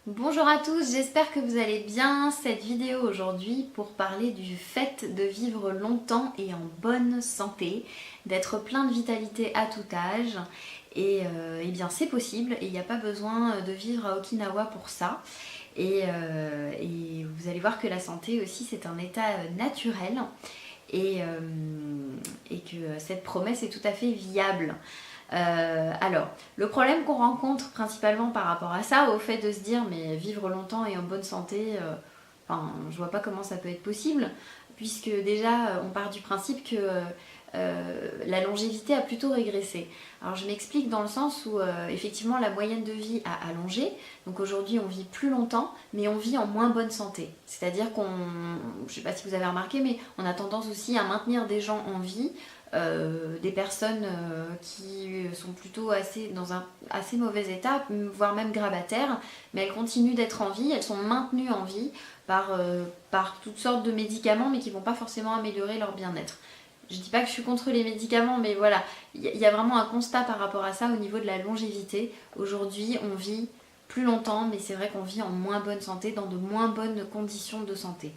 Bonjour à tous, j'espère que vous allez bien. Cette vidéo aujourd'hui pour parler du fait de vivre longtemps et en bonne santé, d'être plein de vitalité à tout âge. Et bien c'est possible et il n'y a pas besoin de vivre à Okinawa pour ça. Et vous allez voir que la santé aussi c'est un état naturel et que cette promesse est tout à fait viable. Alors, le problème qu'on rencontre principalement par rapport à ça, au fait de se dire mais vivre longtemps et en bonne santé, enfin, je vois pas comment ça peut être possible, puisque déjà on part du principe que la longévité a plutôt régressé. Alors je m'explique dans le sens où effectivement la moyenne de vie a allongé, donc aujourd'hui on vit plus longtemps, mais on vit en moins bonne santé. C'est-à-dire qu'on, je sais pas si vous avez remarqué, mais on a tendance aussi à maintenir des gens en vie. Des personnes qui sont plutôt dans un assez mauvais état, voire même grabataires, mais elles continuent d'être en vie, elles sont maintenues en vie par toutes sortes de médicaments, mais qui ne vont pas forcément améliorer leur bien-être. Je ne dis pas que je suis contre les médicaments, mais voilà, il y a vraiment un constat par rapport à ça au niveau de la longévité. Aujourd'hui, on vit plus longtemps, mais c'est vrai qu'on vit en moins bonne santé, dans de moins bonnes conditions de santé.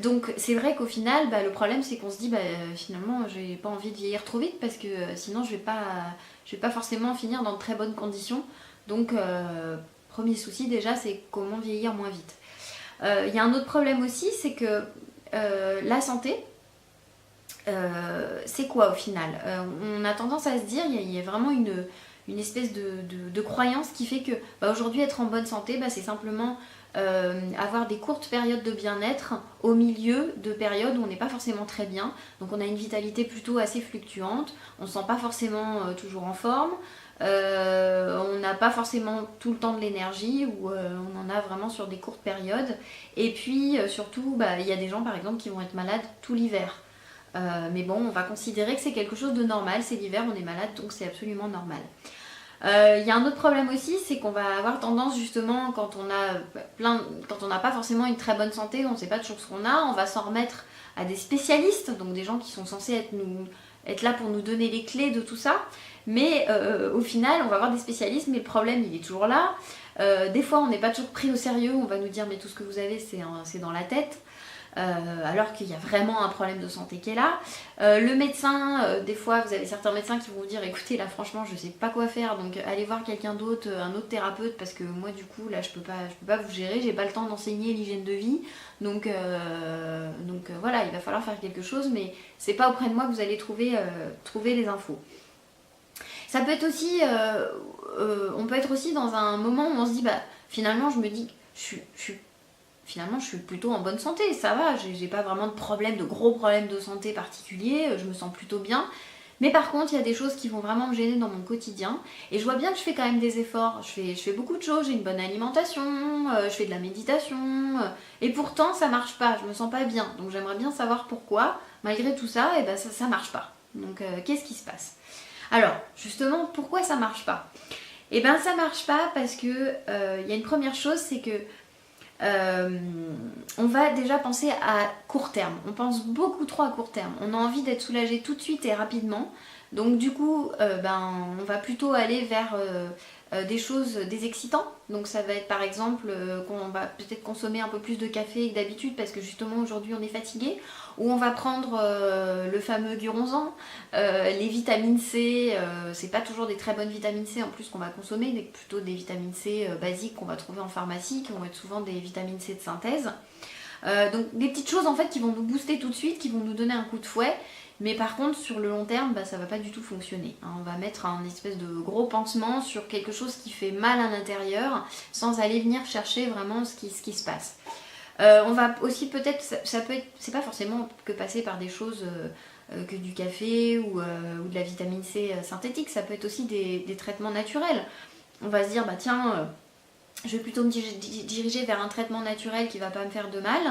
Donc c'est vrai qu'au final, le problème c'est qu'on se dit finalement j'ai pas envie de vieillir trop vite parce que sinon je vais pas forcément finir dans de très bonnes conditions. Donc premier souci déjà c'est comment vieillir moins vite. Il y a un autre problème aussi, c'est que la santé, c'est quoi au final? On a tendance à se dire, il y a vraiment une espèce de croyance qui fait que aujourd'hui être en bonne santé, c'est simplement avoir des courtes périodes de bien-être au milieu de périodes où on n'est pas forcément très bien. Donc on a une vitalité plutôt assez fluctuante, on ne se sent pas forcément toujours en forme, on n'a pas forcément tout le temps de l'énergie ou on en a vraiment sur des courtes périodes. Et puis surtout, il y a des gens par exemple qui vont être malades tout l'hiver. Mais bon, on va considérer que c'est quelque chose de normal, c'est l'hiver, on est malade, donc c'est absolument normal. Y a un autre problème aussi, c'est qu'on va avoir tendance justement quand on n'a pas forcément une très bonne santé, on ne sait pas toujours ce qu'on a, on va s'en remettre à des spécialistes, donc des gens qui sont censés être là pour nous donner les clés de tout ça. Mais au final, on va avoir des spécialistes, mais le problème il est toujours là. Des fois, on n'est pas toujours pris au sérieux, on va nous dire mais tout ce que vous avez c'est dans la tête. Alors qu'il y a vraiment un problème de santé qui est là. Le médecin, des fois vous avez certains médecins qui vont vous dire écoutez là franchement je sais pas quoi faire donc allez voir quelqu'un d'autre, un autre thérapeute parce que moi du coup là je peux pas vous gérer, j'ai pas le temps d'enseigner l'hygiène de vie donc voilà il va falloir faire quelque chose mais c'est pas auprès de moi que vous allez trouver les infos. Ça peut être aussi, on peut être aussi dans un moment où on se dit finalement je me dis finalement je suis plutôt en bonne santé, ça va, j'ai pas vraiment de gros problèmes de santé particuliers, je me sens plutôt bien. Mais par contre, il y a des choses qui vont vraiment me gêner dans mon quotidien. Et je vois bien que je fais quand même des efforts. Je fais beaucoup de choses, j'ai une bonne alimentation, je fais de la méditation. Et pourtant, ça marche pas, je me sens pas bien. Donc j'aimerais bien savoir pourquoi, malgré tout ça, ça marche pas. Donc qu'est-ce qui se passe? Alors, justement, pourquoi ça marche pas? Ça marche pas parce que y a une première chose, c'est que on va déjà penser à court terme. On pense beaucoup trop à court terme. On a envie d'être soulagé tout de suite et rapidement. Donc du coup, on va plutôt aller vers des choses, des excitants. Donc ça va être par exemple qu'on va peut-être consommer un peu plus de café que d'habitude parce que justement aujourd'hui on est fatigué. Ou on va prendre le fameux Guronzan, les vitamines C, c'est pas toujours des très bonnes vitamines C en plus qu'on va consommer, mais plutôt des vitamines C basiques qu'on va trouver en pharmacie, qui vont être souvent des vitamines C de synthèse. Donc des petites choses en fait qui vont nous booster tout de suite, qui vont nous donner un coup de fouet, mais par contre sur le long terme ça va pas du tout fonctionner. On va mettre un espèce de gros pansement sur quelque chose qui fait mal à l'intérieur sans aller venir chercher vraiment ce qui se passe. On va aussi peut-être, ça peut être, c'est pas forcément que passer par des choses que du café ou de la vitamine C synthétique, ça peut être aussi des traitements naturels. On va se dire tiens, je vais plutôt me diriger vers un traitement naturel qui va pas me faire de mal,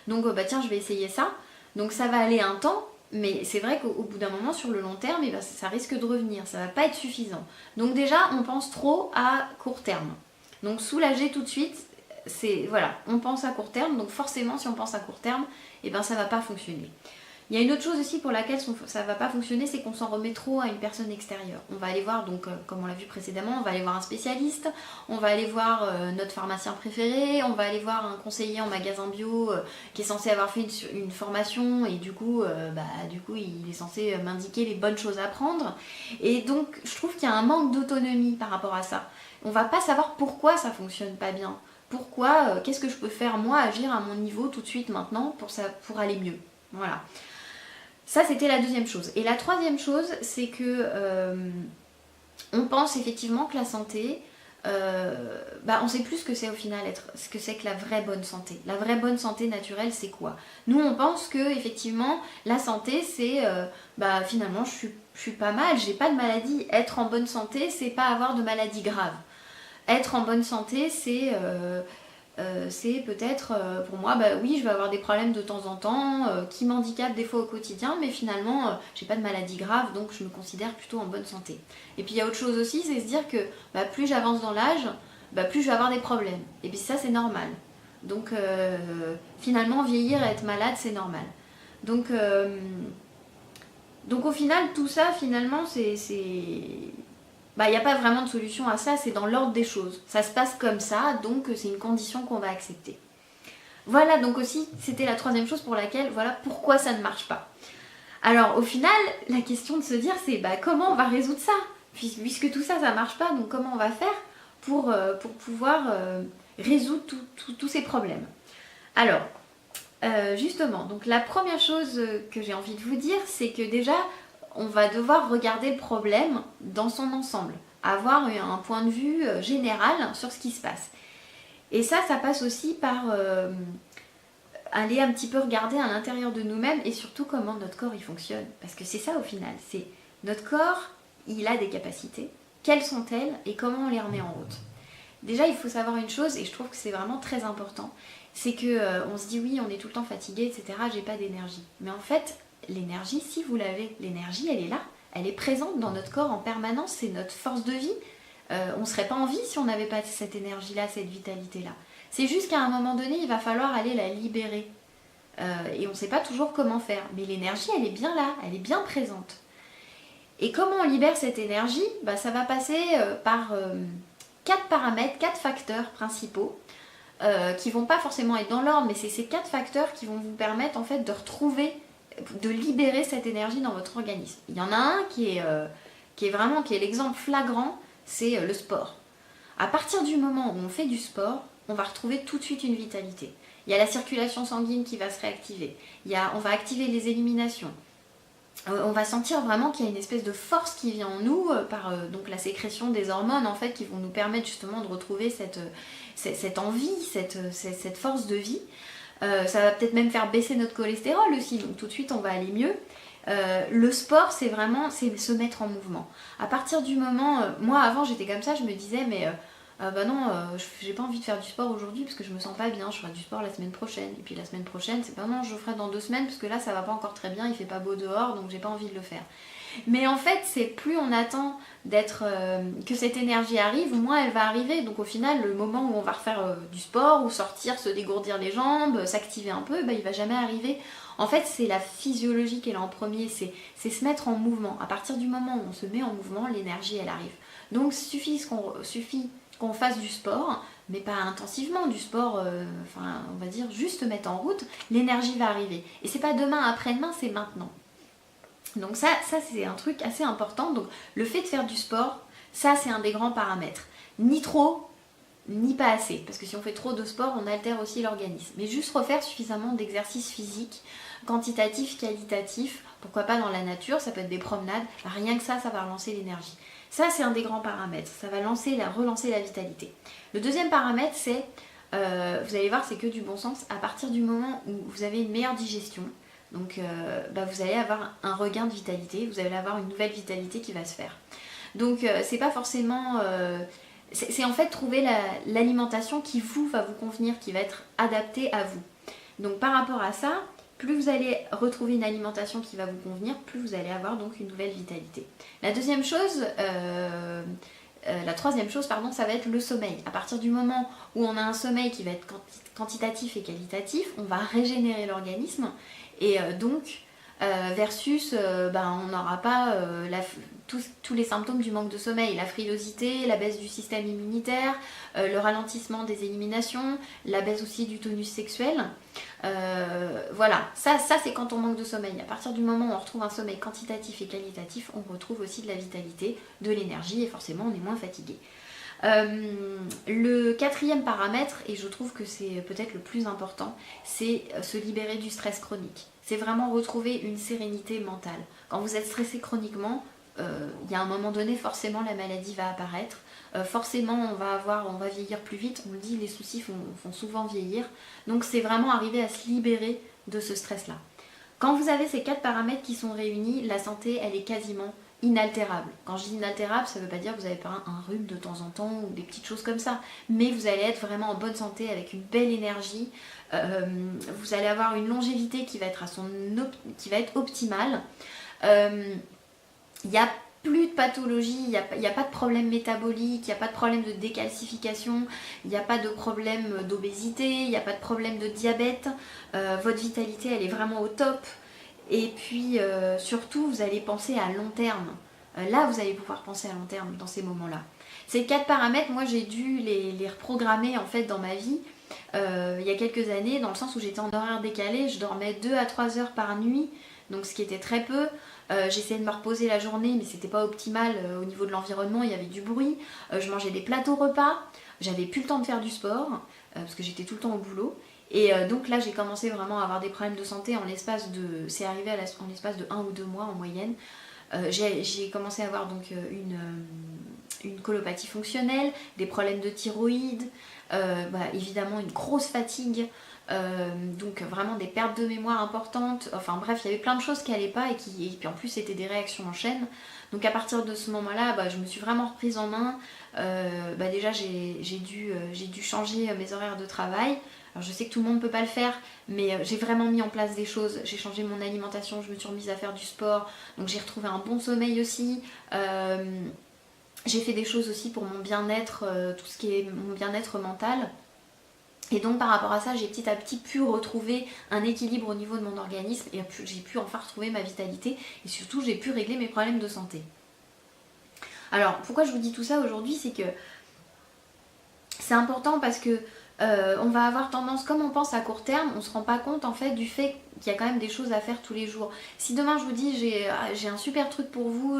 donc tiens je vais essayer ça. Donc ça va aller un temps, mais c'est vrai qu'au bout d'un moment sur le long terme ça risque de revenir, ça va pas être suffisant. Donc déjà on pense trop à court terme. Donc soulager tout de suite, on pense à court terme, donc forcément si on pense à court terme, ça va pas fonctionner. Il y a une autre chose aussi pour laquelle ça ne va pas fonctionner, c'est qu'on s'en remet trop à une personne extérieure. On va aller voir, donc comme on l'a vu précédemment, on va aller voir un spécialiste, on va aller voir notre pharmacien préféré, on va aller voir un conseiller en magasin bio qui est censé avoir fait une formation et du coup, il est censé m'indiquer les bonnes choses à prendre. Et donc je trouve qu'il y a un manque d'autonomie par rapport à ça. On va pas savoir pourquoi ça fonctionne pas bien. Pourquoi, qu'est-ce que je peux faire moi, agir à mon niveau tout de suite maintenant pour aller mieux. Voilà. Ça, c'était la deuxième chose. Et la troisième chose, c'est que on pense effectivement que la santé, on ne sait plus ce que c'est au final, ce que c'est que la vraie bonne santé. La vraie bonne santé naturelle, c'est quoi? Nous, on pense que effectivement, la santé, c'est finalement, je suis pas mal, j'ai pas de maladie. Être en bonne santé, c'est pas avoir de maladie grave. Être en bonne santé, c'est peut-être pour moi, oui, je vais avoir des problèmes de temps en temps qui m'handicapent des fois au quotidien, mais finalement, j'ai pas de maladie grave, donc je me considère plutôt en bonne santé. Et puis il y a autre chose aussi, c'est se dire que plus j'avance dans l'âge, plus je vais avoir des problèmes. Et puis ça, c'est normal. Donc finalement, vieillir et être malade, c'est normal. Donc au final, tout ça, finalement, il n'y a pas vraiment de solution à ça, c'est dans l'ordre des choses. Ça se passe comme ça, donc c'est une condition qu'on va accepter. Voilà, donc aussi, c'était la troisième chose pour laquelle, voilà pourquoi ça ne marche pas. Alors, au final, la question de se dire, c'est comment on va résoudre ça? Puisque tout ça, ça ne marche pas, donc comment on va faire pour pouvoir résoudre tous ces problèmes? Alors, justement, donc la première chose que j'ai envie de vous dire, c'est que déjà, on va devoir regarder le problème dans son ensemble, avoir un point de vue général sur ce qui se passe. Et ça passe aussi par aller un petit peu regarder à l'intérieur de nous-mêmes et surtout comment notre corps il fonctionne. Parce que c'est ça au final, c'est notre corps, il a des capacités, quelles sont-elles et comment on les remet en route. Déjà, il faut savoir une chose, et je trouve que c'est vraiment très important, c'est que on se dit oui, on est tout le temps fatigué, etc., j'ai pas d'énergie. Mais en fait, l'énergie, si vous l'avez, l'énergie, elle est là, elle est présente dans notre corps en permanence, c'est notre force de vie. On ne serait pas en vie si on n'avait pas cette énergie-là, cette vitalité-là. C'est juste qu'à un moment donné, il va falloir aller la libérer. Et on ne sait pas toujours comment faire. Mais l'énergie, elle est bien là, elle est bien présente. Et comment on libère cette énergie? Ça va passer par 4 paramètres, 4 facteurs principaux qui ne vont pas forcément être dans l'ordre, mais c'est ces 4 facteurs qui vont vous permettre en fait de retrouver, de libérer cette énergie dans votre organisme. Il y en a un qui est l'exemple flagrant, c'est le sport. À partir du moment où on fait du sport, on va retrouver tout de suite une vitalité. Il y a la circulation sanguine qui va se réactiver, on va activer les éliminations. On va sentir vraiment qu'il y a une espèce de force qui vient en nous par donc la sécrétion des hormones en fait qui vont nous permettre justement de retrouver cette envie, cette force de vie. Ça va peut-être même faire baisser notre cholestérol aussi, donc tout de suite on va aller mieux. Le sport, c'est se mettre en mouvement. À partir du moment, moi avant j'étais comme ça, je me disais mais j'ai pas envie de faire du sport aujourd'hui parce que je me sens pas bien, je ferai du sport la semaine prochaine. Et puis la semaine prochaine, c'est non, je le ferai dans 2 semaines parce que là ça va pas encore très bien, il fait pas beau dehors donc j'ai pas envie de le faire. Mais en fait, c'est plus on attend que cette énergie arrive, moins elle va arriver. Donc au final, le moment où on va refaire du sport ou sortir, se dégourdir les jambes, s'activer un peu, il va jamais arriver. En fait, c'est la physiologie qui est là en premier, c'est se mettre en mouvement. À partir du moment où on se met en mouvement, l'énergie elle arrive. Donc suffit qu'on fasse du sport, mais pas intensivement, du sport, on va dire juste mettre en route, l'énergie va arriver. Et c'est pas demain, après-demain, c'est maintenant. Donc ça c'est un truc assez important. Donc le fait de faire du sport, ça c'est un des grands paramètres. Ni trop, ni pas assez. Parce que si on fait trop de sport, on altère aussi l'organisme. Mais juste refaire suffisamment d'exercices physiques, quantitatifs, qualitatifs, pourquoi pas dans la nature, ça peut être des promenades, rien que ça va relancer l'énergie. Ça c'est un des grands paramètres, ça va relancer la vitalité. Le deuxième paramètre c'est, vous allez voir c'est que du bon sens, à partir du moment où vous avez une meilleure digestion, donc vous allez avoir un regain de vitalité, vous allez avoir une nouvelle vitalité qui va se faire. Donc c'est pas forcément... c'est en fait trouver l'alimentation qui va vous convenir, qui va être adaptée à vous. Donc par rapport à ça, plus vous allez retrouver une alimentation qui va vous convenir, plus vous allez avoir donc une nouvelle vitalité. La troisième chose, ça va être le sommeil. À partir du moment où on a un sommeil qui va être quantitatif et qualitatif, on va régénérer l'organisme et donc versus on n'aura pas tous les symptômes du manque de sommeil, la frilosité, la baisse du système immunitaire, le ralentissement des éliminations, la baisse aussi du tonus sexuel. Voilà, ça c'est quand on manque de sommeil. À partir du moment où on retrouve un sommeil quantitatif et qualitatif, on retrouve aussi de la vitalité, de l'énergie et forcément on est moins fatigué. Le quatrième paramètre, et je trouve que c'est peut-être le plus important, c'est se libérer du stress chronique. C'est vraiment retrouver une sérénité mentale. Quand vous êtes stressé chroniquement, il y a un moment donné, forcément la maladie va apparaître. Forcément on va vieillir plus vite. On le dit, les soucis font souvent vieillir. Donc c'est vraiment arriver à se libérer de ce stress-là. Quand vous avez ces 4 paramètres qui sont réunis, la santé, elle est quasiment inaltérable. Quand je dis inaltérable, ça ne veut pas dire que vous avez pas un rhume de temps en temps ou des petites choses comme ça, mais vous allez être vraiment en bonne santé avec une belle énergie. Vous allez avoir une longévité qui va être, qui va être optimale. Il n'y a plus de pathologie, il n'y a pas de problème métabolique, il n'y a pas de problème de décalcification, il n'y a pas de problème d'obésité, il n'y a pas de problème de diabète. Votre vitalité, elle est vraiment au top. Et puis surtout, vous allez penser à long terme. Là, vous allez pouvoir penser à long terme dans ces moments-là. Ces 4 paramètres, moi j'ai dû les reprogrammer en fait dans ma vie il y a quelques années, dans le sens où j'étais en horaire décalé, je dormais 2 à 3 heures par nuit, donc ce qui était très peu. J'essayais de me reposer la journée, mais c'était pas optimal au niveau de l'environnement, il y avait du bruit. Je mangeais des plateaux repas, j'avais plus le temps de faire du sport, parce que j'étais tout le temps au boulot. Et donc là j'ai commencé vraiment à avoir des problèmes de santé en l'espace de... C'est arrivé en l'espace de 1 ou 2 mois en moyenne. J'ai commencé à avoir donc une colopathie fonctionnelle, des problèmes de thyroïde, évidemment une grosse fatigue, donc vraiment des pertes de mémoire importantes. Enfin bref, il y avait plein de choses qui n'allaient pas et puis en plus c'était des réactions en chaîne. Donc à partir de ce moment-là, je me suis vraiment reprise en main. Déjà j'ai dû changer mes horaires de travail. Alors je sais que tout le monde ne peut pas le faire, mais j'ai vraiment mis en place des choses. J'ai changé mon alimentation, je me suis remise à faire du sport, donc j'ai retrouvé un bon sommeil aussi. J'ai fait des choses aussi pour mon bien-être, tout ce qui est mon bien-être mental. Et donc par rapport à ça, j'ai petit à petit pu retrouver un équilibre au niveau de mon organisme et j'ai pu enfin retrouver ma vitalité et surtout j'ai pu régler mes problèmes de santé. Alors pourquoi je vous dis tout ça aujourd'hui, c'est que c'est important parce que on va avoir tendance, comme on pense à court terme, on ne se rend pas compte en fait du fait qu'il y a quand même des choses à faire tous les jours. Si demain je vous dis j'ai un super truc pour vous,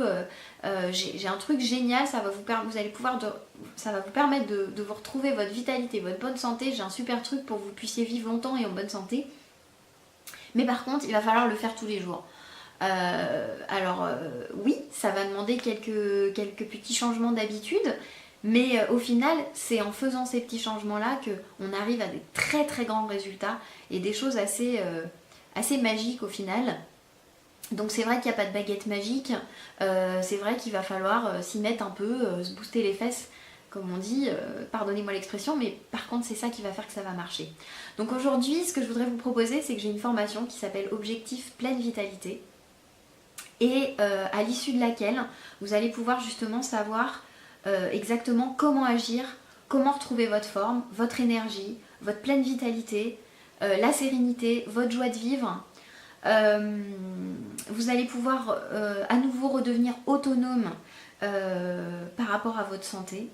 j'ai un truc génial, ça va vous permettre de vous retrouver votre vitalité, votre bonne santé, j'ai un super truc pour que vous puissiez vivre longtemps et en bonne santé. Mais par contre, il va falloir le faire tous les jours. Oui, ça va demander quelques petits changements d'habitude. Mais au final, c'est en faisant ces petits changements-là qu'on arrive à des très très grands résultats et des choses assez magiques au final. Donc c'est vrai qu'il n'y a pas de baguette magique, c'est vrai qu'il va falloir s'y mettre un peu, se booster les fesses, comme on dit, pardonnez-moi l'expression, mais par contre c'est ça qui va faire que ça va marcher. Donc aujourd'hui, ce que je voudrais vous proposer, c'est que j'ai une formation qui s'appelle Objectif Pleine Vitalité et à l'issue de laquelle vous allez pouvoir justement savoir exactement comment agir, comment retrouver votre forme, votre énergie, votre pleine vitalité, la sérénité, votre joie de vivre. Vous allez pouvoir à nouveau redevenir autonome par rapport à votre santé,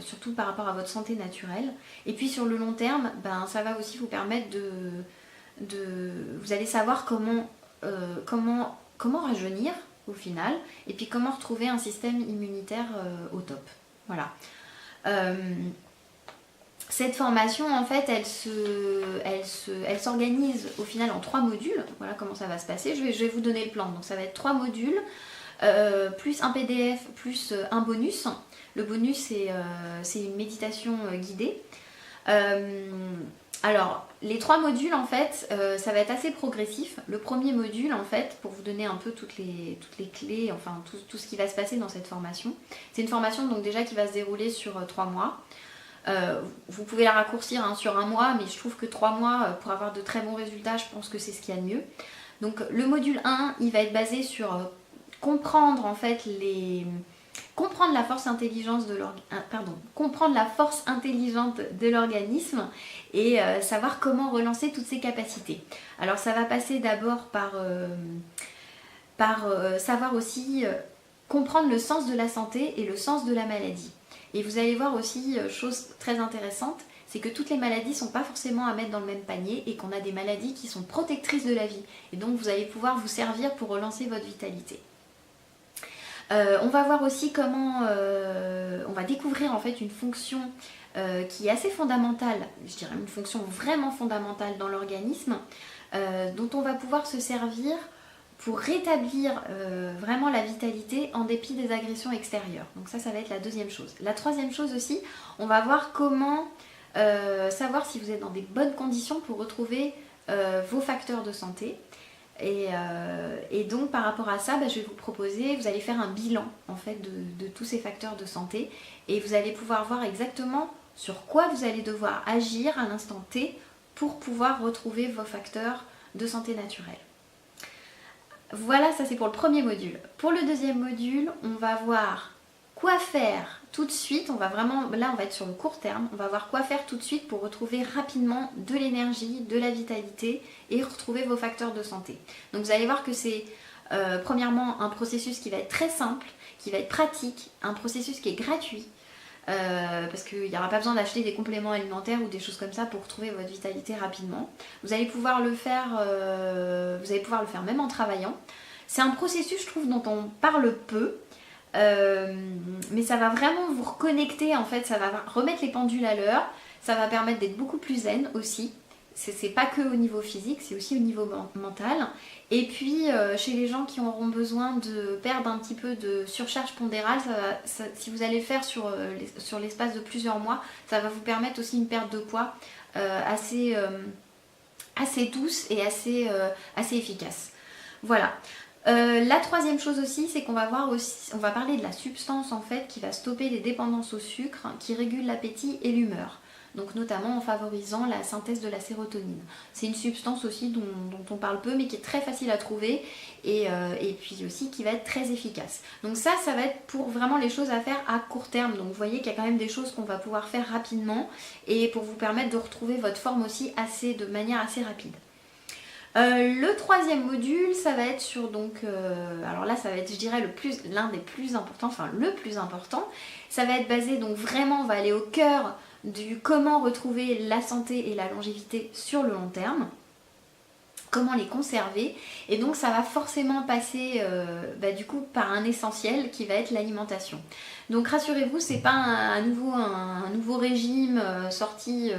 surtout par rapport à votre santé naturelle. Et puis sur le long terme, ça va aussi vous permettre vous allez savoir comment rajeunir au final, et puis comment retrouver un système immunitaire au top. Voilà. Cette formation, en fait, elle s'organise au final en 3 modules. Voilà comment ça va se passer. Je vais vous donner le plan. Donc ça va être 3 modules, plus un PDF, plus un bonus. Le bonus, c'est une méditation guidée. Alors, les 3 modules, en fait, ça va être assez progressif. Le premier module, en fait, pour vous donner un peu toutes les clés, enfin tout ce qui va se passer dans cette formation. C'est une formation donc déjà qui va se dérouler sur 3 mois. Vous pouvez la raccourcir sur 1 mois, mais je trouve que 3 mois, pour avoir de très bons résultats, je pense que c'est ce qu'il y a de mieux. Donc le module 1, il va être basé sur comprendre en fait comprendre la force intelligente de l'organisme et savoir comment relancer toutes ses capacités. Alors ça va passer d'abord par savoir aussi comprendre le sens de la santé et le sens de la maladie. Et vous allez voir aussi, chose très intéressante, c'est que toutes les maladies ne sont pas forcément à mettre dans le même panier et qu'on a des maladies qui sont protectrices de la vie. Et donc vous allez pouvoir vous servir pour relancer votre vitalité. On va voir aussi comment on va découvrir en fait une fonction qui est assez fondamentale, je dirais une fonction vraiment fondamentale dans l'organisme, dont on va pouvoir se servir pour rétablir vraiment la vitalité en dépit des agressions extérieures. Donc ça va être la deuxième chose. La troisième chose aussi, on va voir comment savoir si vous êtes dans des bonnes conditions pour retrouver vos facteurs de santé. Et donc par rapport à ça, je vais vous proposer, vous allez faire un bilan en fait de tous ces facteurs de santé et vous allez pouvoir voir exactement sur quoi vous allez devoir agir à l'instant T pour pouvoir retrouver vos facteurs de santé naturelle. Voilà, ça c'est pour le premier module. Pour le deuxième module, on va voir quoi faire tout de suite. On va être sur le court terme. On va voir quoi faire tout de suite pour retrouver rapidement de l'énergie, de la vitalité et retrouver vos facteurs de santé. Donc vous allez voir que c'est premièrement un processus qui va être très simple, qui va être pratique, un processus qui est gratuit. Parce qu'il n'y aura pas besoin d'acheter des compléments alimentaires ou des choses comme ça pour retrouver votre vitalité rapidement. Vous allez pouvoir le faire, même en travaillant. C'est un processus, je trouve, dont on parle peu, mais ça va vraiment vous reconnecter, en fait, ça va remettre les pendules à l'heure, ça va permettre d'être beaucoup plus zen aussi. C'est pas que au niveau physique, c'est aussi au niveau mental. Et puis chez les gens qui auront besoin de perdre un petit peu de surcharge pondérale, si vous allez le faire sur l'espace de plusieurs mois, ça va vous permettre aussi une perte de poids assez douce et assez efficace. Voilà. La troisième chose aussi, c'est qu'on va parler de la substance en fait qui va stopper les dépendances au sucre, qui régule l'appétit et l'humeur. Donc notamment en favorisant la synthèse de la sérotonine. C'est une substance aussi dont on parle peu mais qui est très facile à trouver et puis aussi qui va être très efficace. Donc ça va être pour vraiment les choses à faire à court terme. Donc vous voyez qu'il y a quand même des choses qu'on va pouvoir faire rapidement et pour vous permettre de retrouver votre forme aussi de manière assez rapide. Le troisième module, ça va être sur alors là ça va être je dirais l'un des plus importants, enfin le plus important. Ça va être basé donc vraiment, on va aller au cœur du comment retrouver la santé et la longévité sur le long terme, comment les conserver, et donc ça va forcément passer du coup par un essentiel qui va être l'alimentation. Donc rassurez-vous, c'est pas un nouveau régime sorti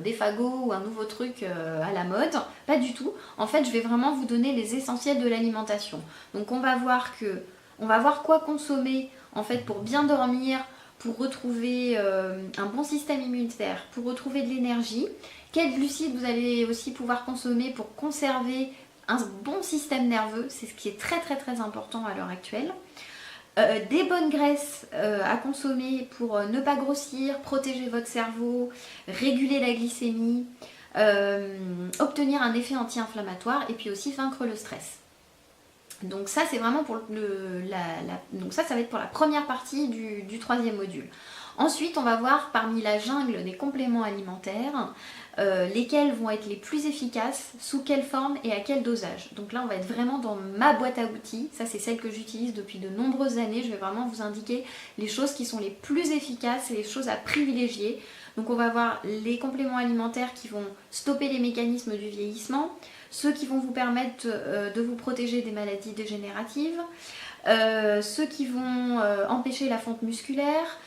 des fagots ou un nouveau truc à la mode, pas du tout. En fait, je vais vraiment vous donner les essentiels de l'alimentation. Donc on va voir quoi consommer en fait pour bien dormir, pour retrouver un bon système immunitaire, pour retrouver de l'énergie, quels glucides vous allez aussi pouvoir consommer pour conserver un bon système nerveux, c'est ce qui est très très très important à l'heure actuelle. Des bonnes graisses à consommer pour ne pas grossir, protéger votre cerveau, réguler la glycémie, obtenir un effet anti-inflammatoire et puis aussi vaincre le stress. Donc ça c'est vraiment pour donc ça va être pour la première partie du troisième module. Ensuite on va voir parmi la jungle des compléments alimentaires lesquels vont être les plus efficaces, sous quelle forme et à quel dosage. Donc là on va être vraiment dans ma boîte à outils, ça c'est celle que j'utilise depuis de nombreuses années, je vais vraiment vous indiquer les choses qui sont les plus efficaces et les choses à privilégier. Donc on va voir les compléments alimentaires qui vont stopper les mécanismes du vieillissement, ceux qui vont vous permettre de vous protéger des maladies dégénératives, ceux qui vont empêcher la fonte musculaire,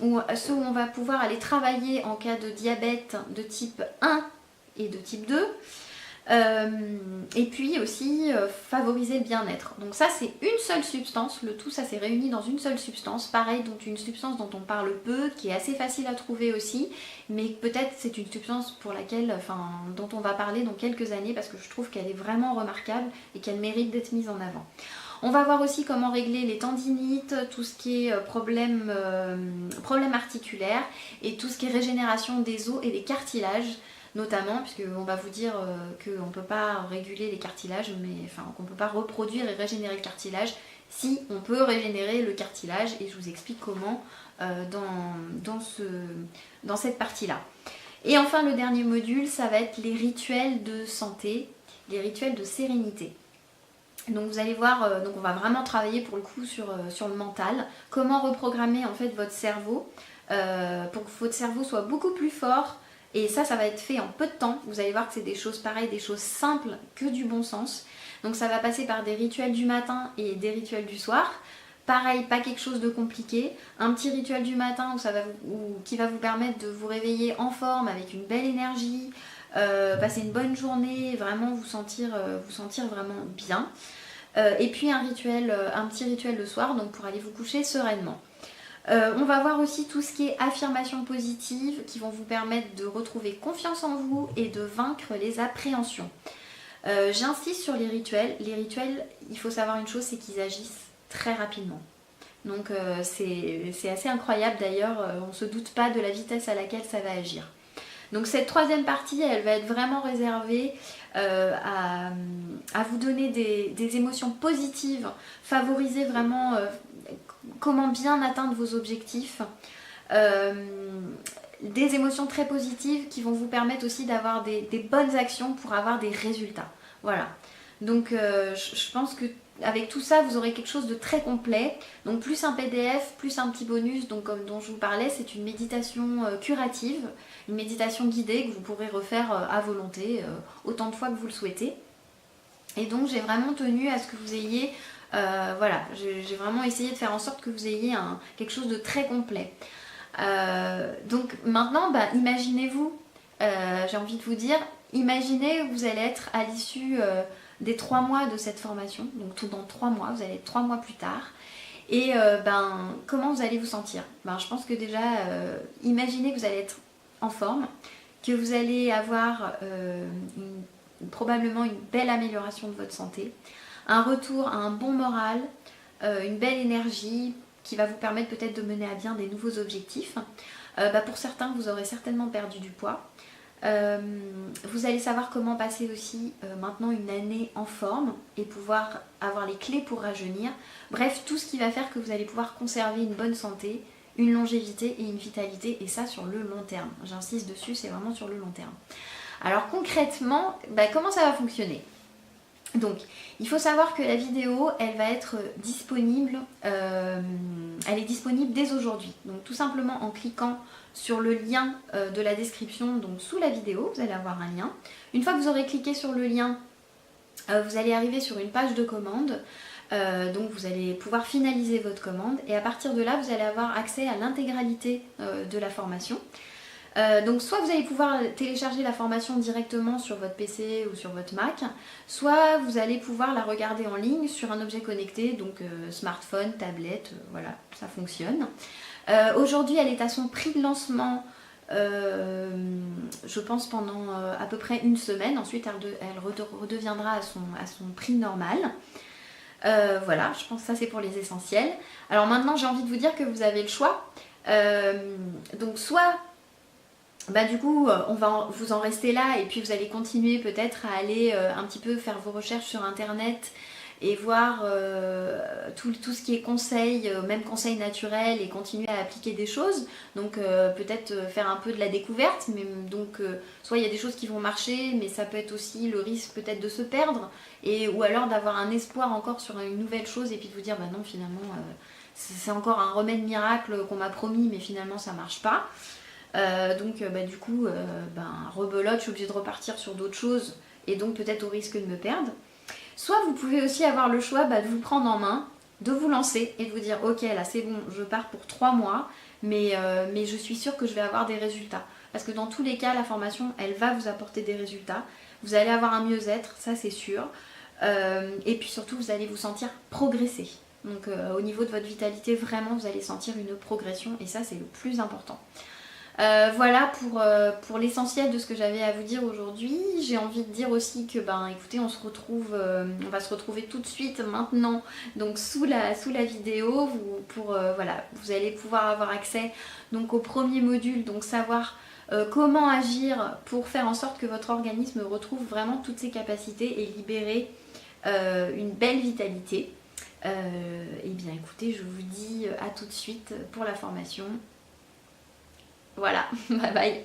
ou ceux où on va pouvoir aller travailler en cas de diabète de type 1 et de type 2, et puis aussi favoriser le bien-être. Donc ça c'est une seule substance, le tout ça s'est réuni dans une seule substance, pareil, donc une substance dont on parle peu, qui est assez facile à trouver aussi, mais peut-être c'est une substance dont on va parler dans quelques années parce que je trouve qu'elle est vraiment remarquable et qu'elle mérite d'être mise en avant. On va voir aussi comment régler les tendinites, tout ce qui est problème articulaire et tout ce qui est régénération des os et des cartilages notamment, puisqu'on va vous dire qu'on ne peut pas réguler les cartilages, qu'on ne peut pas reproduire et régénérer le cartilage, si on peut régénérer le cartilage, et je vous explique comment dans cette partie-là. Et enfin, le dernier module, ça va être les rituels de santé, les rituels de sérénité. Donc vous allez voir, donc on va vraiment travailler pour le coup sur le mental, comment reprogrammer en fait votre cerveau pour que votre cerveau soit beaucoup plus fort. Et ça va être fait en peu de temps. Vous allez voir que c'est des choses pareilles, des choses simples que du bon sens. Donc ça va passer par des rituels du matin et des rituels du soir. Pareil, pas quelque chose de compliqué. Un petit rituel du matin qui va vous permettre de vous réveiller en forme, avec une belle énergie, passer une bonne journée, vraiment vous sentir vraiment bien. Et puis un petit rituel le soir, donc pour aller vous coucher sereinement. On va voir aussi tout ce qui est affirmations positives qui vont vous permettre de retrouver confiance en vous et de vaincre les appréhensions. J'insiste sur les rituels. Les rituels, il faut savoir une chose, c'est qu'ils agissent très rapidement. Donc c'est assez incroyable d'ailleurs, on ne se doute pas de la vitesse à laquelle ça va agir. Donc cette troisième partie, elle va être vraiment réservée à vous donner des émotions positives, favoriser vraiment comment bien atteindre vos objectifs, des émotions très positives qui vont vous permettre aussi d'avoir des bonnes actions pour avoir des résultats. Voilà. Donc je pense que avec tout ça, vous aurez quelque chose de très complet. Donc plus un PDF, plus un petit bonus, donc comme dont je vous parlais, c'est une méditation curative, une méditation guidée que vous pourrez refaire à volonté, autant de fois que vous le souhaitez. Et donc j'ai vraiment tenu à ce que vous ayez, voilà, j'ai vraiment essayé de faire en sorte que vous ayez quelque chose de très complet. Donc maintenant, imaginez-vous, j'ai envie de vous dire, imaginez vous allez être à l'issue des 3 mois de cette formation, donc tout dans 3 mois, vous allez être 3 mois plus tard. Et comment vous allez vous sentir? Je pense que déjà, imaginez que vous allez être en forme, que vous allez avoir probablement une belle amélioration de votre santé, un retour à un bon moral, une belle énergie qui va vous permettre peut-être de mener à bien des nouveaux objectifs. Pour certains, vous aurez certainement perdu du poids. Vous allez savoir comment passer aussi maintenant une année en forme et pouvoir avoir les clés pour rajeunir. Bref, tout ce qui va faire que vous allez pouvoir conserver une bonne santé, une longévité et une vitalité, et ça sur le long terme. J'insiste dessus, c'est vraiment sur le long terme. Alors concrètement, comment ça va fonctionner? Donc, il faut savoir que la vidéo, elle va être disponible, elle est disponible dès aujourd'hui. Donc tout simplement en cliquant sur le lien de la description, donc sous la vidéo, vous allez avoir un lien. Une fois que vous aurez cliqué sur le lien, vous allez arriver sur une page de commande. Donc vous allez pouvoir finaliser votre commande et à partir de là, vous allez avoir accès à l'intégralité de la formation. Donc soit vous allez pouvoir télécharger la formation directement sur votre PC ou sur votre Mac, soit vous allez pouvoir la regarder en ligne sur un objet connecté, donc smartphone, tablette, voilà, ça fonctionne. Aujourd'hui, elle est à son prix de lancement, je pense pendant à peu près une semaine. Ensuite, elle redeviendra à son prix normal. Voilà, je pense que ça c'est pour les essentiels. Alors maintenant, j'ai envie de vous dire que vous avez le choix. Donc soit du coup, on va vous en rester là et puis vous allez continuer peut-être à aller un petit peu faire vos recherches sur internet et voir tout ce qui est conseils, même conseils naturels, et continuer à appliquer des choses. Donc peut-être faire un peu de la découverte, mais donc soit il y a des choses qui vont marcher, mais ça peut être aussi le risque peut-être de se perdre, ou alors d'avoir un espoir encore sur une nouvelle chose et puis de vous dire non finalement c'est encore un remède miracle qu'on m'a promis, mais finalement ça marche pas. Donc du coup rebelote, je suis obligée de repartir sur d'autres choses et donc peut-être au risque de me perdre. Soit vous pouvez aussi avoir le choix de vous prendre en main, de vous lancer et de vous dire ok là c'est bon, je pars pour 3 mois mais je suis sûre que je vais avoir des résultats. Parce que dans tous les cas la formation elle va vous apporter des résultats, vous allez avoir un mieux-être, ça c'est sûr, et puis surtout vous allez vous sentir progresser. Donc au niveau de votre vitalité vraiment vous allez sentir une progression et ça c'est le plus important. Voilà pour l'essentiel de ce que j'avais à vous dire aujourd'hui. J'ai envie de dire aussi que écoutez, on va se retrouver tout de suite maintenant, donc sous la vidéo, vous allez pouvoir avoir accès donc au premier module, donc savoir comment agir pour faire en sorte que votre organisme retrouve vraiment toutes ses capacités et libérer une belle vitalité. Et bien écoutez, je vous dis à tout de suite pour la formation. Voilà, bye bye.